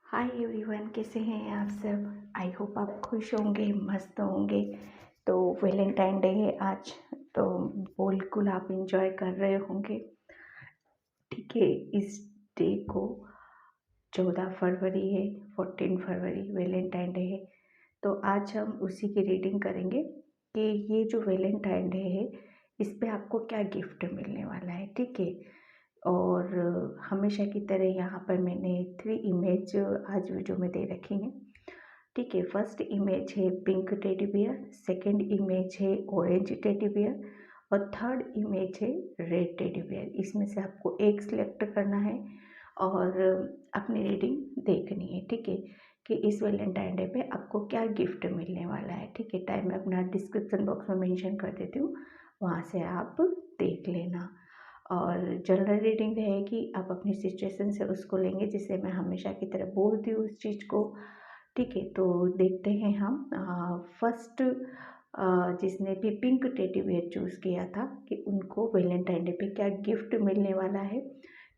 Hi everyone, कैसे हैं आप सब। आई होप आप खुश होंगे, मस्त होंगे। तो वैलेंटाइन डे है आज, तो बिल्कुल आप इंजॉय कर रहे होंगे। ठीक है, इस डे को 14 फरवरी है, 14 फरवरी वैलेंटाइन डे है। तो आज हम उसी की रीडिंग करेंगे कि ये जो वैलेंटाइन डे है इस पे आपको क्या गिफ्ट मिलने वाला है। ठीक है, और हमेशा की तरह यहाँ पर मैंने 3 इमेज आज वीडियो में दे रखी हैं। ठीक है, फर्स्ट इमेज है pink teddy bear, second image है ऑरेंज टेडी बियर और थर्ड इमेज है रेड टेडी बियर। इसमें से आपको एक सिलेक्ट करना है और अपनी रीडिंग देखनी है। ठीक है, कि इस वैलेंटाइन डे पे आपको क्या गिफ्ट मिलने वाला है। ठीक है, टाइम मैं अपना डिस्क्रिप्शन बॉक्स में मेंशन कर देती हूँ, वहाँ से आप देख लेना। और जनरल रीडिंग रहेगी, आप अपनी सिचुएशन से उसको लेंगे, जिसे मैं हमेशा की तरह बोलती हूँ उस चीज़ को। ठीक है, तो देखते हैं हम फर्स्ट जिसने भी पिंक टेडी बियर चूज़ किया था कि उनको वैलेंटाइन डे पे क्या गिफ्ट मिलने वाला है।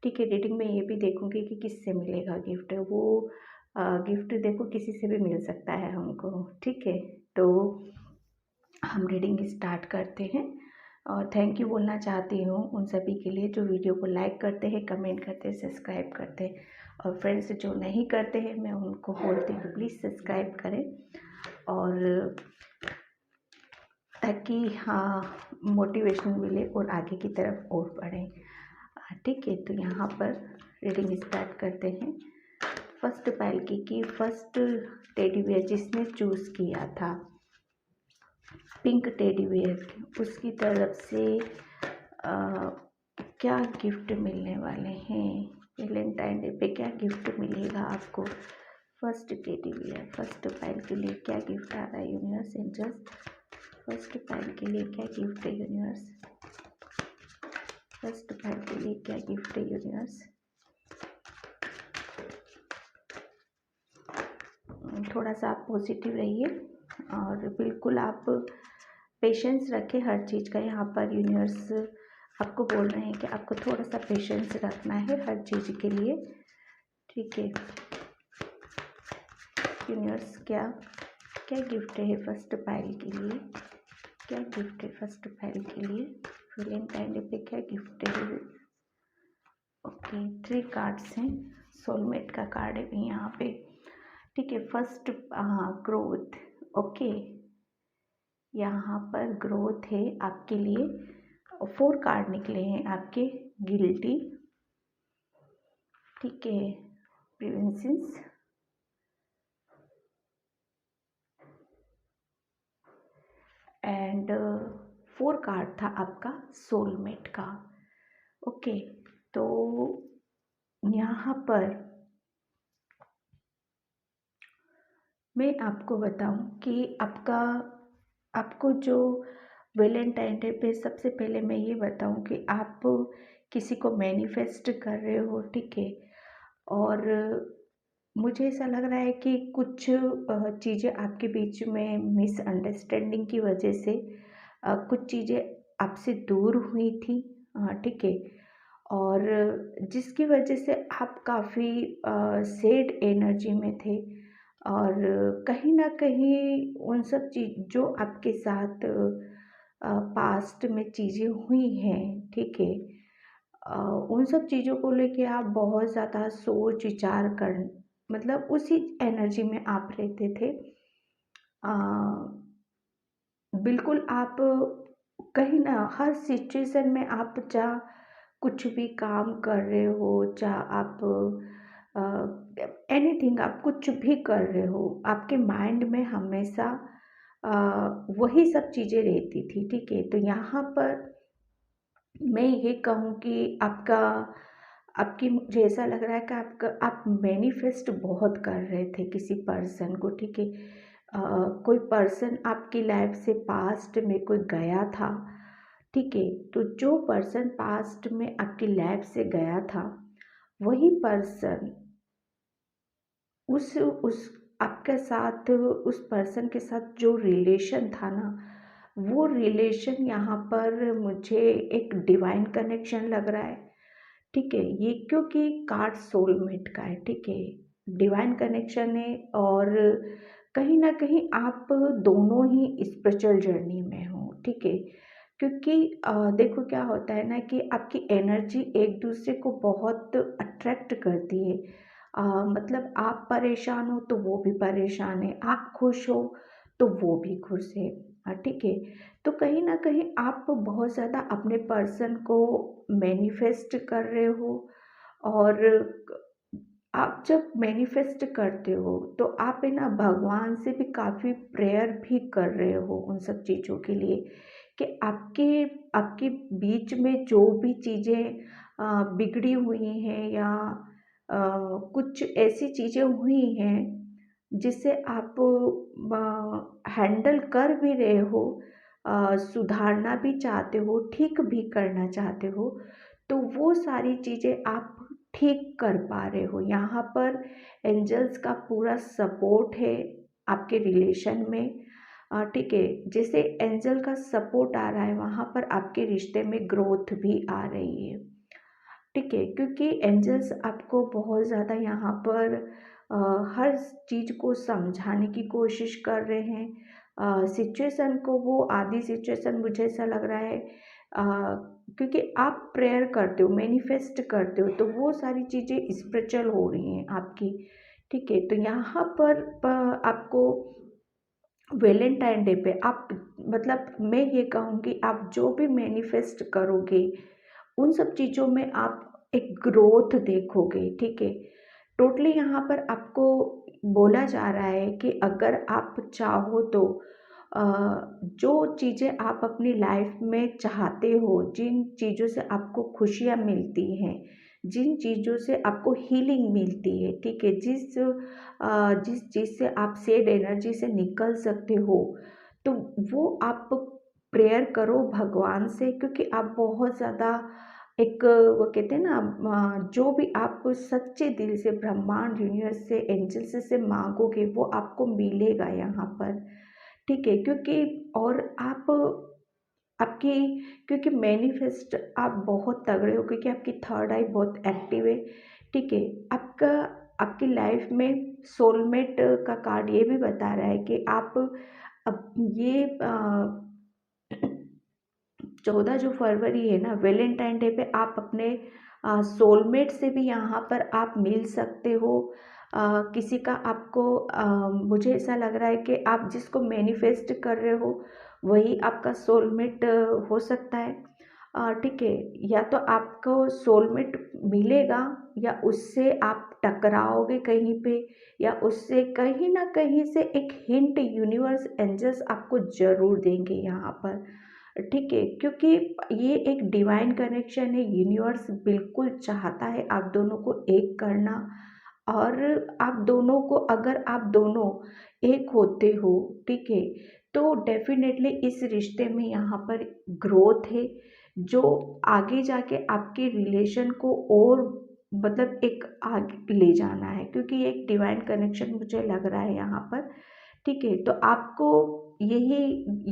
ठीक है, रीडिंग में ये भी देखूंगी कि किससे मिलेगा गिफ्ट। वो गिफ्ट देखो किसी से भी मिल सकता है हमको। ठीक है, तो हम रीडिंग स्टार्ट करते हैं। और थैंक यू बोलना चाहती हूँ उन सभी के लिए जो वीडियो को लाइक करते हैं, कमेंट करते हैं, सब्सक्राइब करते हैं। और फ्रेंड्स जो नहीं करते हैं, मैं उनको बोलती हूँ प्लीज़ सब्सक्राइब करें, और ताकि हाँ मोटिवेशन मिले और आगे की तरफ और बढ़ें। ठीक है, तो यहाँ पर रीडिंग स्टार्ट करते हैं। फर्स्ट पाइल की फर्स्ट टेडी बियर जिसने चूज़ किया था पिंक टेडी बियर, उसकी तरफ से क्या गिफ्ट मिलने वाले हैं वैलेंटाइन डे पे। क्या गिफ्ट मिलेगा आपको first teddy bear. First pile के लिए क्या गिफ्ट आ रहा है यूनिवर्स एंजल्स। फर्स्ट पाइल के लिए क्या गिफ्ट है यूनिवर्स। फर्स्ट पाइल के लिए क्या गिफ्ट है यूनिवर्स। थोड़ा सा आप पॉजिटिव रहिए और बिल्कुल आप पेशेंस रखें हर चीज़ का। यहाँ पर यूनिवर्स आपको बोल रहे हैं कि आपको थोड़ा सा पेशेंस रखना है हर चीज़ के लिए। ठीक है, यूनिवर्स क्या क्या गिफ्ट है फर्स्ट पाइल के लिए। क्या गिफ्ट है फर्स्ट पाइल के लिए वैलेंटाइन डे पे, क्या गिफ्ट है। ओके, 3 कार्ड्स हैं, सोलमेट का कार्ड है भी यहाँ पे। ठीक है, फर्स्ट ग्रोथ। ओके, यहाँ पर ग्रोथ है आपके लिए। 4 कार्ड निकले हैं आपके। गिल्टी, ठीक है, प्रिवेंशंस एंड 4 कार्ड था आपका सोलमेट का। ओके, तो यहाँ पर मैं आपको बताऊं कि आपको जो वैलेंटाइन डे पे सबसे पहले मैं ये बताऊं कि आप किसी को मैनिफेस्ट कर रहे हो। ठीक है, और मुझे ऐसा लग रहा है कि कुछ चीज़ें आपके बीच में मिसअंडरस्टैंडिंग की वजह से कुछ चीज़ें आपसे दूर हुई थी। ठीक है, और जिसकी वजह से आप काफ़ी सैड एनर्जी में थे। और कहीं ना कहीं उन सब चीज़ जो आपके साथ पास्ट में चीज़ें हुई हैं, ठीक है, उन सब चीज़ों को लेके आप बहुत ज़्यादा सोच विचार कर, मतलब उसी एनर्जी में आप रहते थे। अ, बिल्कुल आप कहीं ना हर सिचुएशन में आप चाह कुछ भी काम कर रहे हो, चाह आप एनीथिंग आप कुछ भी कर रहे हो, आपके माइंड में हमेशा अ, वही सब चीज़ें रहती थी। ठीक है, तो यहाँ पर मैं ये कहूँ कि आपकी मुझे ऐसा लग रहा है कि आप मैनिफेस्ट बहुत कर रहे थे किसी पर्सन को। ठीक है, कोई पर्सन आपकी लाइफ से पास्ट में कोई गया था। ठीक है, तो जो पर्सन पास्ट में आपकी लाइफ से गया था, वही पर्सन उस आपके साथ, उस पर्सन के साथ जो रिलेशन था ना, वो रिलेशन यहाँ पर मुझे एक डिवाइन कनेक्शन लग रहा है। ठीक है, ये क्योंकि कार्ड सोलमेट का है। ठीक है, डिवाइन कनेक्शन है, और कहीं न कहीं आप दोनों ही स्पिरिचुअल जर्नी में हो, ठीक है? क्योंकि देखो क्या होता है ना कि आपकी एनर्जी एक दूसरे को बहुत अट्रैक्ट करती है। मतलब आप परेशान हो तो वो भी परेशान है, आप खुश हो तो वो भी खुश है। ठीक है? तो कहीं न कहीं आप बहुत ज़्यादा अपने पर्सन को मैनिफेस्ट कर रहे हो, और आप जब मैनिफेस्ट करते हो तो आप है ना भगवान से भी काफ़ी प्रेयर भी कर रहे हो उन सब चीज़ों के लिए, कि आपके आपके बीच में जो भी चीज़ें बिगड़ी हुई हैं, या कुछ ऐसी चीज़ें हुई हैं जिसे आप हैंडल कर भी रहे हो, सुधारना भी चाहते हो, ठीक भी करना चाहते हो, तो वो सारी चीज़ें आप ठीक कर पा रहे हो। यहाँ पर एंजल्स का पूरा सपोर्ट है आपके रिलेशन में। ठीक है, जैसे एंजल का सपोर्ट आ रहा है, वहाँ पर आपके रिश्ते में ग्रोथ भी आ रही है। ठीक है, क्योंकि एंजल्स आपको बहुत ज़्यादा यहाँ पर हर चीज़ को समझाने की कोशिश कर रहे हैं। सिचुएशन को, वो आधी सिचुएशन मुझे ऐसा लग रहा है, क्योंकि आप प्रेयर करते हो, मैनिफेस्ट करते हो, तो वो सारी चीज़ें स्पिरिचुअल हो रही हैं आपकी। ठीक है, तो यहाँ पर आपको वैलेंटाइन डे पे आप, मतलब मैं ये कहूँगी, आप जो भी मैनिफेस्ट करोगे उन सब चीज़ों में आप एक ग्रोथ देखोगे। ठीक है, टोटली यहाँ पर आपको बोला जा रहा है कि अगर आप चाहो तो अ, जो चीज़ें आप अपनी लाइफ में चाहते हो, जिन चीज़ों से आपको खुशियाँ मिलती हैं, जिन चीज़ों से आपको हीलिंग मिलती है, ठीक है, जिस चीज़ से आप सैड एनर्जी से निकल सकते हो, तो वो आप प्रेयर करो भगवान से, क्योंकि आप बहुत ज़्यादा एक, वो कहते हैं ना, जो भी आप सच्चे दिल से ब्रह्मांड, यूनिवर्स से, एंजल्स से मांगोगे वो आपको मिलेगा यहाँ पर। ठीक है, क्योंकि और आप आपकी, क्योंकि मैनिफेस्ट आप बहुत तगड़े हो, क्योंकि आपकी थर्ड आई बहुत एक्टिव है। ठीक है, आपका आपकी लाइफ में सोलमेट का कार्ड ये भी बता रहा है कि आप अब ये 14 जो फरवरी है ना, वैलेंटाइन डे पे आप अपने सोलमेट से भी यहाँ पर आप मिल सकते हो। किसी का आपको, मुझे ऐसा लग रहा है कि आप जिसको मैनिफेस्ट कर रहे हो वही आपका सोलमेट हो सकता है। ठीक है, या तो आपको सोलमेट मिलेगा, या उससे आप टकराओगे कहीं पे, या उससे कहीं ना कहीं से एक हिंट यूनिवर्स एंजल्स आपको ज़रूर देंगे यहाँ पर। ठीक है, क्योंकि ये एक डिवाइन कनेक्शन है, यूनिवर्स बिल्कुल चाहता है आप दोनों को एक करना, और आप दोनों को, अगर आप दोनों एक होते हो, ठीक है, तो डेफिनेटली इस रिश्ते में यहाँ पर ग्रोथ है, जो आगे जाके आपके रिलेशन को और, मतलब एक आगे ले जाना है, क्योंकि ये एक डिवाइन कनेक्शन मुझे लग रहा है यहाँ पर। ठीक है, तो आपको यही,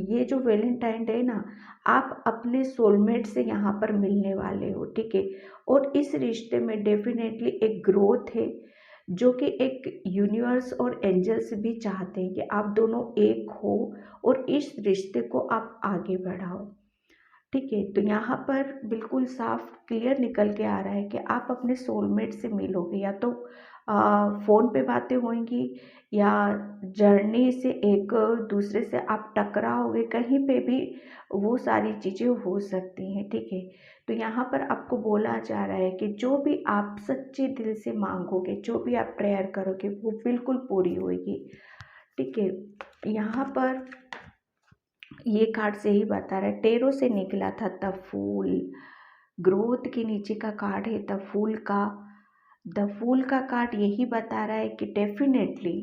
ये जो वैलेंटाइन डे ना, आप अपने सोलमेट से यहाँ पर मिलने वाले हो। ठीक है, और इस रिश्ते में डेफिनेटली एक ग्रोथ है, जो कि एक यूनिवर्स और एंजल्स भी चाहते हैं कि आप दोनों एक हो, और इस रिश्ते को आप आगे बढ़ाओ। ठीक है, तो यहाँ पर बिल्कुल साफ क्लियर निकल के आ रहा है कि आप अपने सोलमेट से मिलोगे, या तो फ़ोन पे बातें होंगी, या जर्नी से एक दूसरे से आप टकराओगे, कहीं पे भी वो सारी चीज़ें हो सकती हैं। ठीक है, तो यहाँ पर आपको बोला जा रहा है कि जो भी आप सच्चे दिल से मांगोगे, जो भी आप प्रेयर करोगे, वो बिल्कुल पूरी होगी। ठीक है, यहाँ पर ये कार्ड से ही बता रहा है, टेरो से निकला था द फूल, ग्रोथ के नीचे का कार्ड है द फूल का कार्ड यही बता रहा है कि डेफिनेटली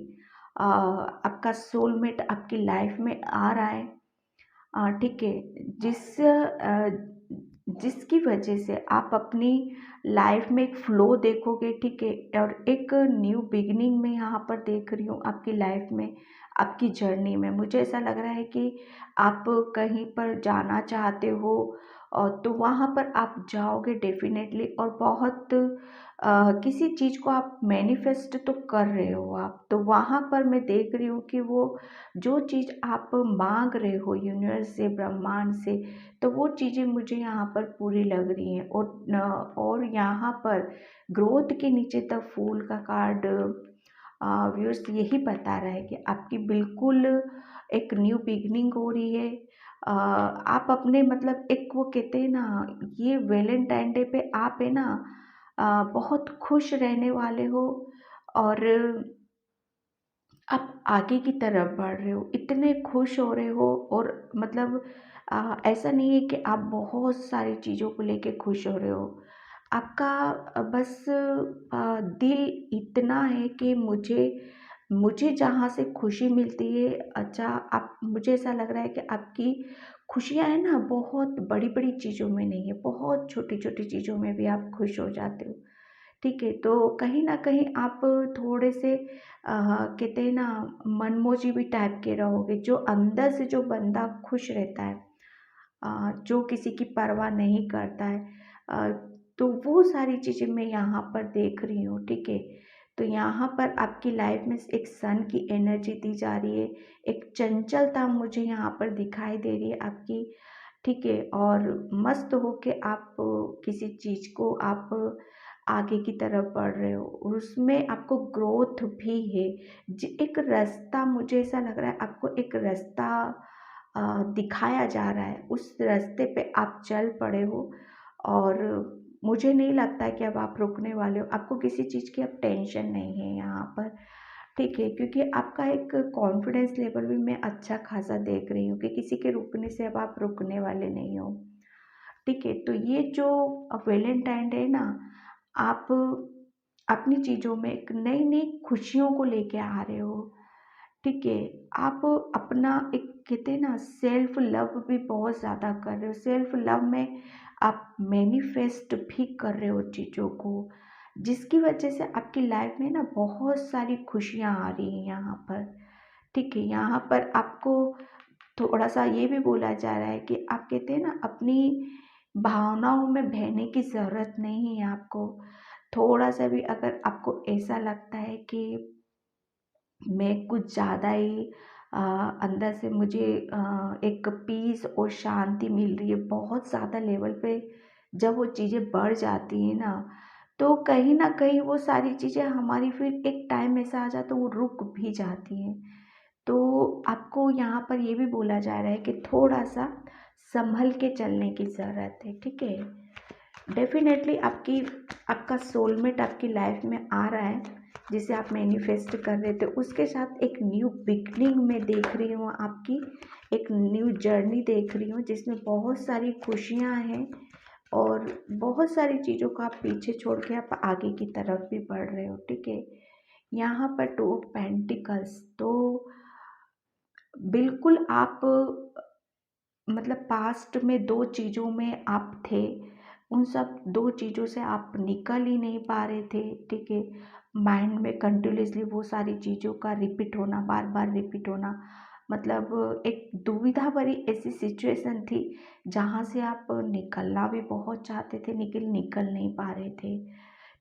आपका सोलमेट आपकी लाइफ में आ रहा है। ठीक है, जिसकी वजह से आप अपनी लाइफ में एक फ्लो देखोगे। ठीक है, और एक न्यू बिगिनिंग में यहाँ पर देख रही हूँ आपकी लाइफ में, आपकी जर्नी में मुझे ऐसा लग रहा है कि आप कहीं पर जाना चाहते हो, और तो वहाँ पर आप जाओगे डेफिनेटली, और बहुत किसी चीज़ को आप मैनिफेस्ट तो कर रहे हो आप, तो वहाँ पर मैं देख रही हूँ कि वो जो चीज़ आप मांग रहे हो यूनिवर्स से, ब्रह्मांड से, तो वो चीज़ें मुझे यहाँ पर पूरी लग रही हैं। और यहाँ पर ग्रोथ के नीचे तक फूल का कार्ड व्यूअर्स यही बता रहा है कि आपकी बिल्कुल एक न्यू बिगनिंग हो रही है। आप अपने मतलब एक वो कहते हैं ना, ये वैलेंटाइन डे पे आप है ना बहुत खुश रहने वाले हो, और आप आगे की तरफ बढ़ रहे हो, इतने खुश हो रहे हो। और मतलब ऐसा नहीं है कि आप बहुत सारी चीज़ों को लेके खुश हो रहे हो। आपका बस दिल इतना है कि मुझे मुझे जहाँ से खुशी मिलती है, अच्छा आप मुझे ऐसा लग रहा है कि आपकी खुशियाँ है ना बहुत बड़ी-बड़ी चीज़ों में नहीं है, बहुत छोटी-छोटी चीज़ों में भी आप खुश हो जाते हो। ठीक है, तो कहीं न कहीं आप थोड़े से कहते हैं ना मनमोजी टाइप के रहोगे, जो अंदर से जो बंदा खुश रहता है, जो किसी की परवाह नहीं करता है, अ, तो वो सारी चीज़ें मैं यहाँ पर देख रही हूँ, ठीक है। तो यहाँ पर आपकी लाइफ में एक सन की एनर्जी दी जा रही है, एक चंचलता मुझे यहाँ पर दिखाई दे रही है आपकी, ठीक है। और मस्त हो के आप किसी चीज़ को आप आगे की तरफ बढ़ रहे हो, और उसमें आपको ग्रोथ भी है। एक रास्ता मुझे ऐसा लग रहा है, आपको एक रास्ता दिखाया जा रहा है, उस रास्ते पे आप चल पड़े हो। और मुझे नहीं लगता है कि अब आप रुकने वाले हो, आपको किसी चीज़ की अब टेंशन नहीं है यहाँ पर, ठीक है। क्योंकि आपका एक कॉन्फिडेंस लेवल भी मैं अच्छा खासा देख रही हूँ कि किसी के रुकने से अब आप रुकने वाले नहीं हो, ठीक है। तो ये जो वैलेंटाइन डे है ना, आप अपनी चीज़ों में एक नई नई खुशियों को लेके आ रहे हो, ठीक है। आप अपना एक कहते हैं ना सेल्फ लव भी बहुत ज़्यादा कर रहे हो, सेल्फ लव में आप मैनिफेस्ट भी कर रहे हो चीज़ों को, जिसकी वजह से आपकी लाइफ में ना बहुत सारी खुशियाँ आ रही हैं यहाँ पर, ठीक है। यहाँ पर आपको थोड़ा सा ये भी बोला जा रहा है कि आप कहते हैं ना अपनी भावनाओं में बहने की ज़रूरत नहीं है आपको। थोड़ा सा भी अगर आपको ऐसा लगता है कि मैं कुछ ज़्यादा ही अंदर से मुझे एक पीस और शांति मिल रही है बहुत ज़्यादा लेवल पे, जब वो चीज़ें बढ़ जाती हैं ना, तो कहीं न कहीं वो सारी चीज़ें हमारी फिर एक टाइम ऐसा आ जाता है वो रुक भी जाती हैं। तो आपको यहाँ पर ये भी बोला जा रहा है कि थोड़ा-सा सँभल के चलने की ज़रूरत है, ठीक है? डेफ़िनेटली आपका सोलमेट आपकी लाइफ़ में आ रहा है, जिसे आप मैनिफेस्ट कर रहे थे, उसके साथ एक न्यू बिगिनिंग मैं देख रही हूँ आपकी, एक न्यू जर्नी देख रही हूँ जिसमें बहुत सारी खुशियाँ हैं, और बहुत सारी चीज़ों को आप पीछे छोड़ के आप आगे की तरफ भी बढ़ रहे हो, ठीक है। यहाँ पर टू ऑफ पेंटिकल्स, तो बिल्कुल आप मतलब पास्ट में 2 चीज़ों में आप थे, उन सब 2 चीज़ों से आप निकल ही नहीं पा रहे थे, ठीक है। माइंड में कंटिन्यूअसली वो सारी चीज़ों का रिपीट होना, बार-बार रिपीट होना, मतलब एक दुविधा भरी ऐसी सिचुएशन थी, जहाँ से आप निकलना भी बहुत चाहते थे, लेकिन निकल नहीं पा रहे थे,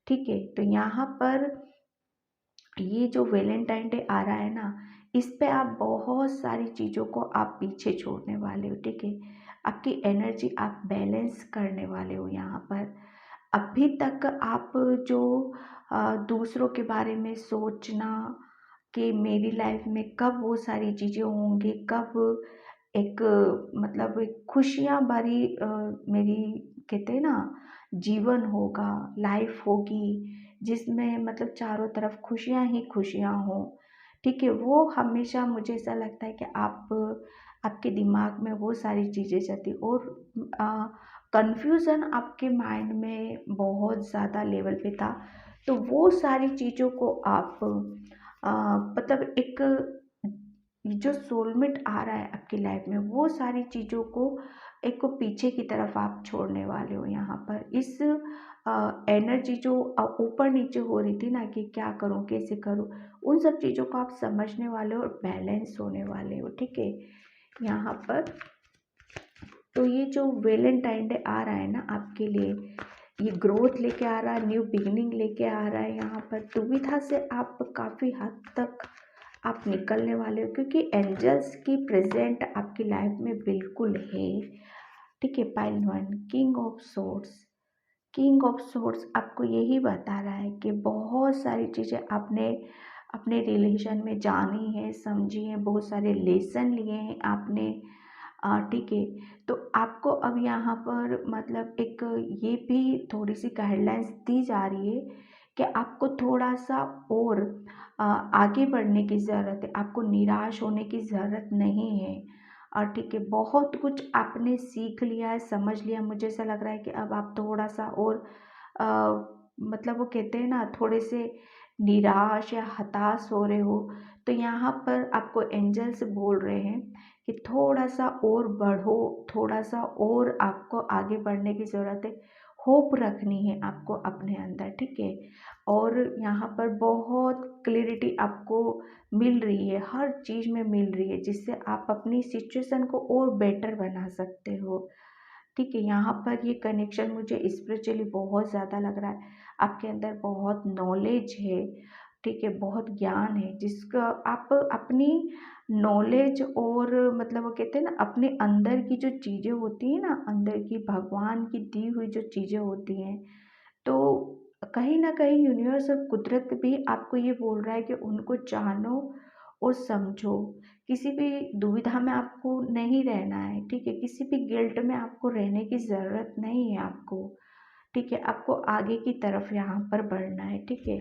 ठीक है। तो यहाँ पर ये जो वैलेंटाइन डे आ रहा है ना, इस पे आप बहुत सारी चीज़ों को आप पीछे छोड़ने वाले हो, ठीक है। आपकी एनर्जी आप बैलेंस करने वाले हो यहाँ पर। अभी तक आप जो दूसरों के बारे में सोचना कि मेरी लाइफ में कब वो सारी चीज़ें होंगी, कब एक मतलब एक खुशियाँ भरी मेरी कहते हैं ना जीवन होगा, लाइफ होगी, जिसमें मतलब चारों तरफ खुशियाँ ही खुशियाँ हों, ठीक है। वो हमेशा मुझे ऐसा लगता है कि आपके दिमाग में वो सारी चीज़ें चलती, और कन्फ्यूज़न आपके माइंड में बहुत ज़्यादा लेवल पे था। तो वो सारी चीज़ों को आप मतलब एक जो सोलमेट आ रहा है आपकी लाइफ में, वो सारी चीज़ों को एक को पीछे की तरफ आप छोड़ने वाले हो यहाँ पर। इस एनर्जी जो ऊपर नीचे हो रही थी ना कि क्या करूँ, कैसे करूँ, उन सब चीज़ों को आप समझने वाले हो और बैलेंस होने वाले हो, ठीक है, यहाँ पर। तो ये जो वैलेंटाइन डे आ रहा है ना आपके लिए, ये ग्रोथ लेके आ रहा है, न्यू बिगिनिंग लेके आ रहा है। यहाँ पर दुविधा से आप काफ़ी हद तक आप निकलने वाले हो, क्योंकि एंजल्स की प्रेजेंट आपकी लाइफ में बिल्कुल है। ठीक है, pile 1 king of swords. King of swords आपको यही बता रहा है कि बहुत सारी चीज़ें आपने अपने रिलेशन में जानी है, समझी है, बहुत सारे लेसन लिए हैं आपने। ठीक है, तो आपको अब यहाँ पर मतलब एक ये भी थोड़ी सी गाइडलाइंस दी जा रही है कि आपको थोड़ा सा और आगे बढ़ने की ज़रूरत है, आपको निराश होने की ज़रूरत नहीं है। और ठीक है, बहुत कुछ आपने सीख लिया है, समझ लिया, मुझे ऐसा लग रहा है कि अब आप थोड़ा सा और अ, मतलब वो कहते हैं ना, थोड़े से निराश या हताश हो रहे हो, तो यहाँ पर आपको एंजल्स बोल रहे हैं कि थोड़ा सा और बढ़ो, थोड़ा सा और आपको आगे बढ़ने की ज़रूरत है, होप रखनी है आपको अपने अंदर। ठीक है, और यहाँ पर बहुत क्लैरिटी आपको मिल रही है, हर चीज़ में मिल रही है, जिससे आप अपनी सिचुएशन को और बेटर बना सकते हो। ठीक है, यहाँ पर ये कनेक्शन मुझे स्पिरिचुअली बहुत ज़्यादा लग रहा है। आपके अंदर बहुत नॉलेज है, ठीक है, बहुत ज्ञान है, जिसका आप अपनी नॉलेज और मतलब वो कहते हैं ना, अपने अंदर की जो चीज़ें होती हैं ना, अंदर की भगवान की दी हुई जो चीज़ें होती हैं, तो कहीं न कहीं यूनिवर्स और कुदरत भी आपको ये बोल रहा है कि उनको जानो और समझो। किसी भी दुविधा में आपको नहीं रहना है, ठीक है? किसी भी गिल्ट में आपको रहने की ज़रूरत नहीं है आपको, ठीक है? आपको आगे की तरफ यहाँ पर बढ़ना है, ठीक है?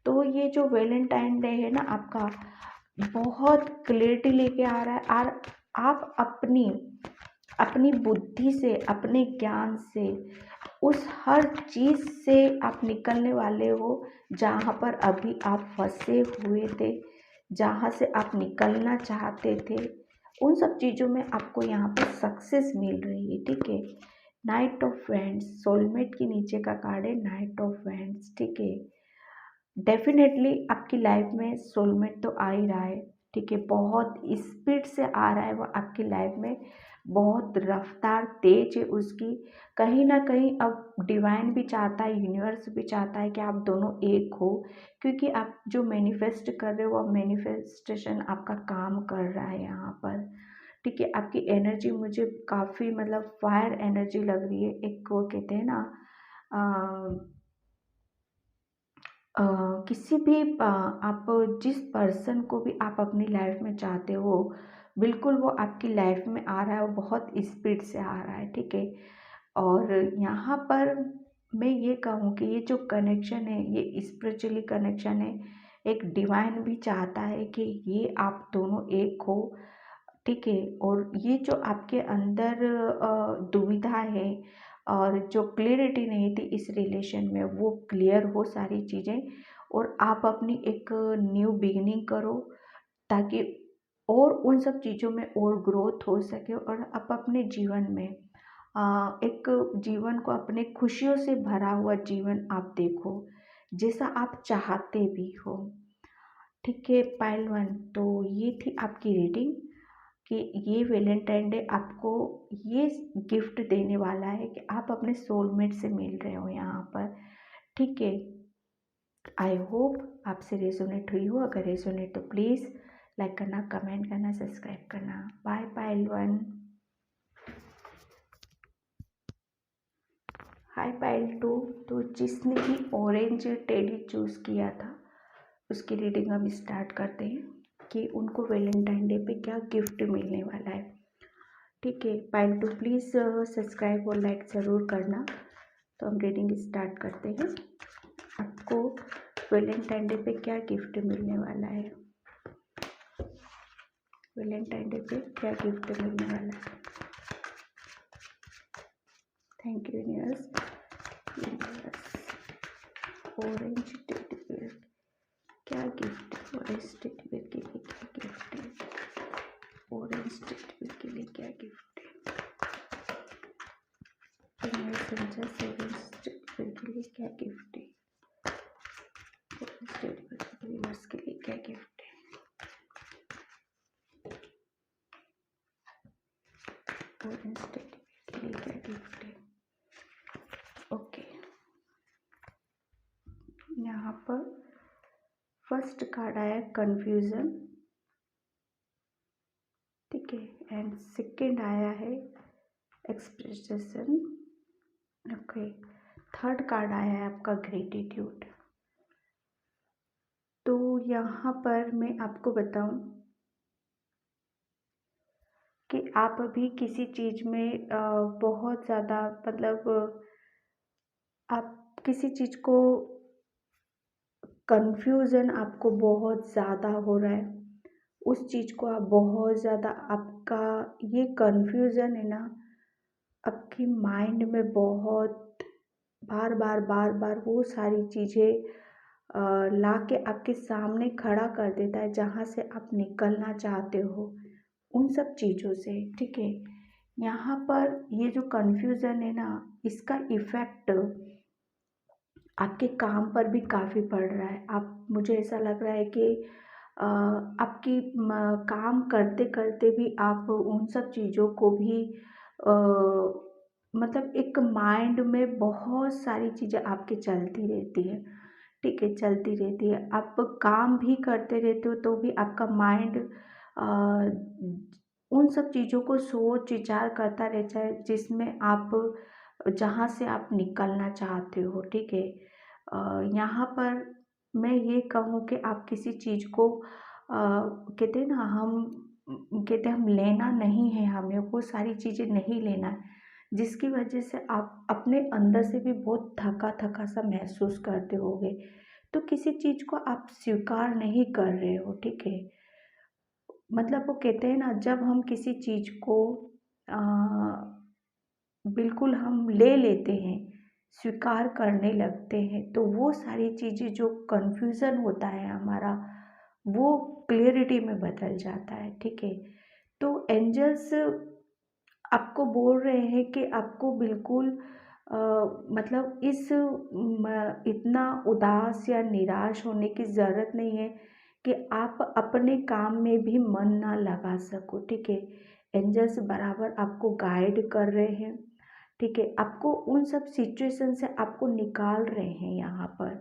तो ये जो वैलेंटाइन डे है ना आपका, बहुत क्लैरिटी लेके आ रहा है, और आप अपनी अपनी बुद्धि से, अपने ज्ञान से, उस हर चीज़ से आप निकलने वाले हो जहाँ पर अभी आप फंसे हुए थे, जहाँ से आप निकलना चाहते थे। उन सब चीज़ों में आपको यहाँ पर सक्सेस मिल रही है, ठीक है। नाइट ऑफ वैंड्स, सोलमेट के नीचे का कार्ड है नाइट ऑफ वैंड्स, ठीक है। डेफिनेटली आपकी लाइफ में सोलमेट तो आ ही रहा है, ठीक है, बहुत स्पीड से आ रहा है वो आपकी लाइफ में, बहुत रफ्तार तेज है उसकी। कहीं ना कहीं अब डिवाइन भी चाहता है, यूनिवर्स भी चाहता है कि आप दोनों एक हो, क्योंकि आप जो मैनिफेस्ट कर रहे हो वो मैनिफेस्टेशन आपका काम कर रहा है यहाँ पर, ठीक है। आपकी एनर्जी मुझे काफ़ी मतलब फायर एनर्जी लग रही है, एक वो कहते हैं ना अ, किसी भी आप जिस पर्सन को भी आप अपनी लाइफ में चाहते हो, बिल्कुल वो आपकी लाइफ में आ रहा है, वो बहुत स्पीड से आ रहा है, ठीक है। और यहाँ पर मैं ये कहूँ कि ये जो कनेक्शन है, ये स्पिरिचुअली कनेक्शन है, एक डिवाइन भी चाहता है कि ये आप दोनों एक हो, ठीक है। और ये जो आपके अंदर दुविधा है और जो क्लियरिटी नहीं थी इस रिलेशन में, वो क्लियर हो सारी चीज़ें, और आप अपनी एक न्यू बिगिनिंग करो, ताकि और उन सब चीज़ों में और ग्रोथ हो सके, और आप अपने जीवन में एक जीवन को अपने खुशियों से भरा हुआ जीवन आप देखो, जैसा आप चाहते भी हो, ठीक है। पाइल 1, तो ये थी आपकी रीडिंग कि ये वैलेंटाइन डे आपको ये गिफ्ट देने वाला है कि आप अपने सोलमेट से मिल रहे हो यहाँ पर, ठीक है। आई होप आपसे रेजोनेट हुई हो, अगर रेजोनेट तो प्लीज़ लाइक करना, कमेंट करना, सब्सक्राइब करना। Bye pile 1। Hi pile 2। तो जिसने भी ऑरेंज टेडी चूज़ किया था, उसकी रीडिंग अब स्टार्ट करते हैं कि उनको वैलेंटाइन डे पे क्या गिफ्ट मिलने वाला है, ठीक है। पाइल 2 प्लीज़ सब्सक्राइब और लाइक ज़रूर करना। तो हम रीडिंग स्टार्ट करते हैं। आपको वैलेंटाइन डे पे क्या गिफ्ट मिलने वाला है, वैलेंटाइन डे पे क्या गिफ्ट मिलने वाला है। Thank you universe. Orange teddy bear, क्या गिफ्ट है ऑरेंज टेडी बियर के लिए, क्या गिफ्ट है ऑरेंज टेडी बियर के लिए, क्या गिफ्ट है। तो मैं समझा ऑरेंज टेडी बियर के लिए क्या गिफ्ट है, ऑरेंज टेडी बियर के व्यूअर्स के लिए क्या गिफ्ट है, ऑरेंज टेडी बियर के लिए क्या गिफ्ट है। ओके, फर्स्ट कार्ड आया कंफ्यूजन, ठीक है, एंड सेकंड आया है एक्सप्रेशन, ओके। थर्ड कार्ड आया है आपका ग्रेटिट्यूड। तो यहाँ पर मैं आपको बताऊं कि आप अभी किसी चीज़ में बहुत ज़्यादा मतलब आप किसी चीज़ को कंफ्यूजन आपको बहुत ज़्यादा हो रहा है, उस चीज़ को आप बहुत ज़्यादा आपका ये कंफ्यूजन है ना, आपके माइंड में बहुत बार बार बार बार वो सारी चीज़ें ला के आपके सामने खड़ा कर देता है जहाँ से आप निकलना चाहते हो उन सब चीज़ों से, ठीक है। यहाँ पर ये जो कंफ्यूजन है ना, इसका इफ़ेक्ट आपके काम पर भी काफ़ी पड़ रहा है। आप मुझे ऐसा लग रहा है कि आपकी काम करते करते भी आप उन सब चीज़ों को भी अ, मतलब एक माइंड में बहुत सारी चीज़ें आपकी चलती रहती है, ठीक है, चलती रहती है। आप काम भी करते रहते हो तो भी आपका माइंड उन सब चीज़ों को सोच विचार करता रहता है जिसमें आप जहाँ से आप निकलना चाहते हो, ठीक है। यहाँ पर मैं ये कहूँ कि आप किसी चीज़ को कहते हैं ना, हम कहते हैं हम लेना नहीं है, हमें वो सारी चीज़ें नहीं लेना है, जिसकी वजह से आप अपने अंदर से भी बहुत थका थका सा महसूस करते होगे। तो किसी चीज़ को आप स्वीकार नहीं कर रहे हो, ठीक है। मतलब वो कहते हैं ना, जब हम किसी चीज़ को अ, बिल्कुल हम ले लेते हैं, स्वीकार करने लगते हैं, तो वो सारी चीज़ें जो कन्फ्यूज़न होता है हमारा, वो क्लैरिटी में बदल जाता है, ठीक है। तो एंजल्स आपको बोल रहे हैं कि आपको बिल्कुल अ, मतलब इतना उदास या निराश होने की ज़रूरत नहीं है कि आप अपने काम में भी मन ना लगा सको, ठीक है। एंजल्स बराबर आपको गाइड कर रहे हैं, ठीक है, आपको उन सब सिचुएशन से आपको निकाल रहे हैं यहाँ पर,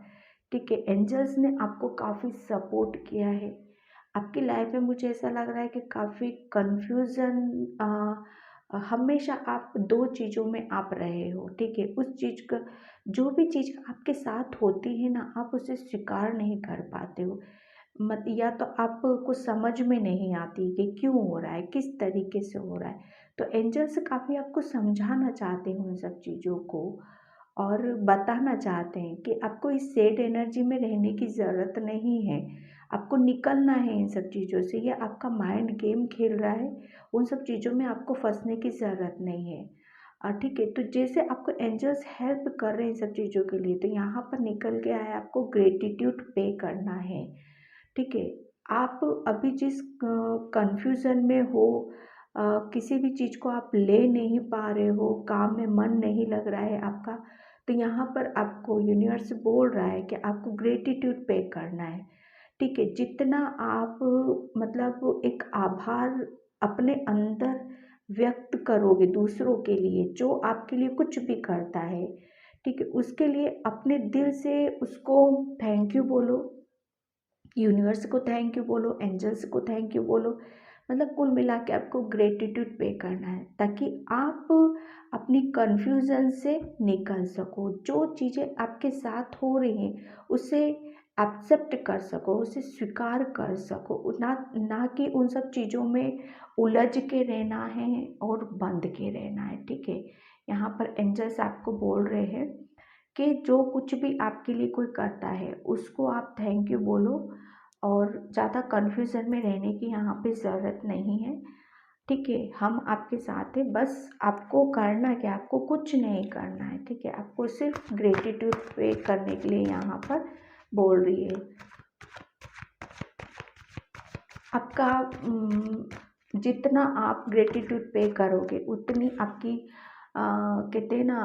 ठीक है। एंजल्स ने आपको काफ़ी सपोर्ट किया है। आपकी लाइफ में मुझे ऐसा लग रहा है कि काफ़ी कन्फ्यूज़न हमेशा आप 2 चीज़ों में आप रहे हो, ठीक है। उस चीज़ का जो भी चीज़ आपके साथ होती है ना, आप उसे स्वीकार नहीं कर पाते हो। मत या तो आपको समझ में नहीं आती कि क्यों हो रहा है, किस तरीके से हो रहा है। तो एंजल्स काफ़ी आपको समझाना चाहते हैं उन सब चीज़ों को, और बताना चाहते हैं कि आपको इस सैड एनर्जी में रहने की ज़रूरत नहीं है, आपको निकलना है इन सब चीज़ों से। ये आपका माइंड गेम खेल रहा है, उन सब चीज़ों में आपको फँसने की ज़रूरत नहीं है। ठीक है, तो जैसे आपको एंजल्स हेल्प कर रहे हैं इन सब चीज़ों के लिए, तो यहाँ पर निकल के आया आपको ग्रेटिट्यूड पे करना है, ठीक है। आप अभी जिस कन्फ्यूज़न में हो, किसी भी चीज़ को आप ले नहीं पा रहे हो, काम में मन नहीं लग रहा है आपका, तो यहाँ पर आपको यूनिवर्स बोल रहा है कि आपको ग्रेटिट्यूड पे करना है, ठीक है। जितना आप मतलब एक आभार अपने अंदर व्यक्त करोगे दूसरों के लिए, जो आपके लिए कुछ भी करता है, ठीक है, उसके लिए अपने दिल से उसको थैंक यू बोलो, यूनिवर्स को थैंक यू बोलो, एंजल्स को थैंक यू बोलो। मतलब कुल मिला के आपको ग्रेटिट्यूड पे करना है ताकि आप अपनी कन्फ्यूज़न से निकल सको, जो चीज़ें आपके साथ हो रही हैं उसे एक्सेप्ट कर सको, उसे स्वीकार कर सको, ना ना कि उन सब चीज़ों में उलझ के रहना है और बंध के रहना है, ठीक है। यहाँ पर एंजल्स आपको बोल रहे हैं कि जो कुछ भी आपके लिए कोई करता है उसको आप थैंक यू बोलो, और ज़्यादा कन्फ्यूज़न में रहने की यहाँ पे ज़रूरत नहीं है, ठीक है। हम आपके साथ हैं, बस आपको करना क्या, आपको कुछ नहीं करना है, ठीक है। आपको सिर्फ ग्रेटिट्यूड पे करने के लिए यहाँ पर बोल रही है। आपका जितना आप ग्रेटिट्यूड पे करोगे उतनी आपकी कहते हैं ना,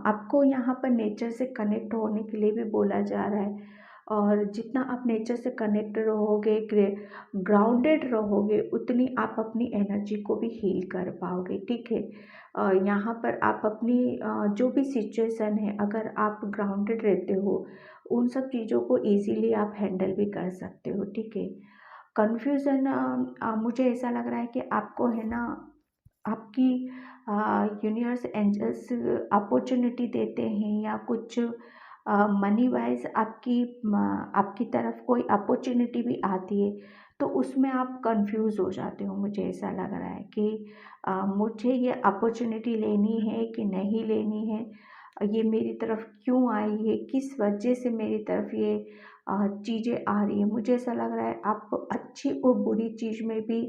आपको यहाँ पर नेचर से कनेक्ट होने के लिए भी बोला जा रहा है, और जितना आप नेचर से कनेक्ट रहोगे, ग्राउंडेड रहोगे, उतनी आप अपनी एनर्जी को भी हील कर पाओगे, ठीक है। यहाँ पर आप अपनी जो भी सिचुएशन है, अगर आप ग्राउंडेड रहते हो उन सब चीज़ों को ईज़िली आप हैंडल भी कर सकते हो, ठीक है। कन्फ्यूज़न मुझे ऐसा लग रहा है कि आपको है ना, आपकी यूनिवर्स एंजल्स अपॉर्चुनिटी देते हैं या कुछ मनी वाइज आपकी तरफ कोई अपॉर्चुनिटी भी आती है, तो उसमें आप कंफ्यूज हो जाते हो। मुझे ऐसा लग रहा है कि मुझे ये अपॉर्चुनिटी लेनी है कि नहीं लेनी है, ये मेरी तरफ क्यों आई है, किस वजह से मेरी तरफ ये चीज़ें आ रही है। मुझे ऐसा लग रहा है आप अच्छी और बुरी चीज़ में भी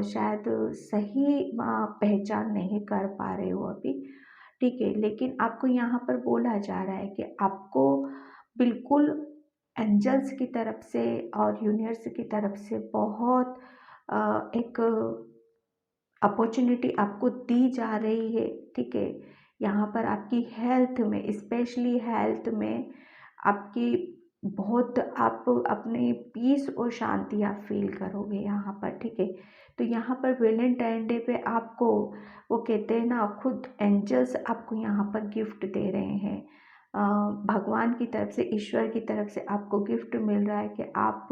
शायद सही पहचान नहीं कर पा रहे हो अभी, ठीक है। लेकिन आपको यहाँ पर बोला जा रहा है कि आपको बिल्कुल एंजल्स की तरफ से और यूनिवर्स की तरफ से बहुत एक अपॉर्चुनिटी आपको दी जा रही है, ठीक है। यहाँ पर आपकी हेल्थ में, स्पेशली हेल्थ में आपकी बहुत, आप अपने पीस और शांति आप फील करोगे यहाँ पर, ठीक है। तो यहाँ पर वैलेंटाइन डे पे आपको, वो कहते हैं ना, खुद एंजल्स आपको यहाँ पर गिफ्ट दे रहे हैं। भगवान की तरफ से, ईश्वर की तरफ से आपको गिफ्ट मिल रहा है कि आप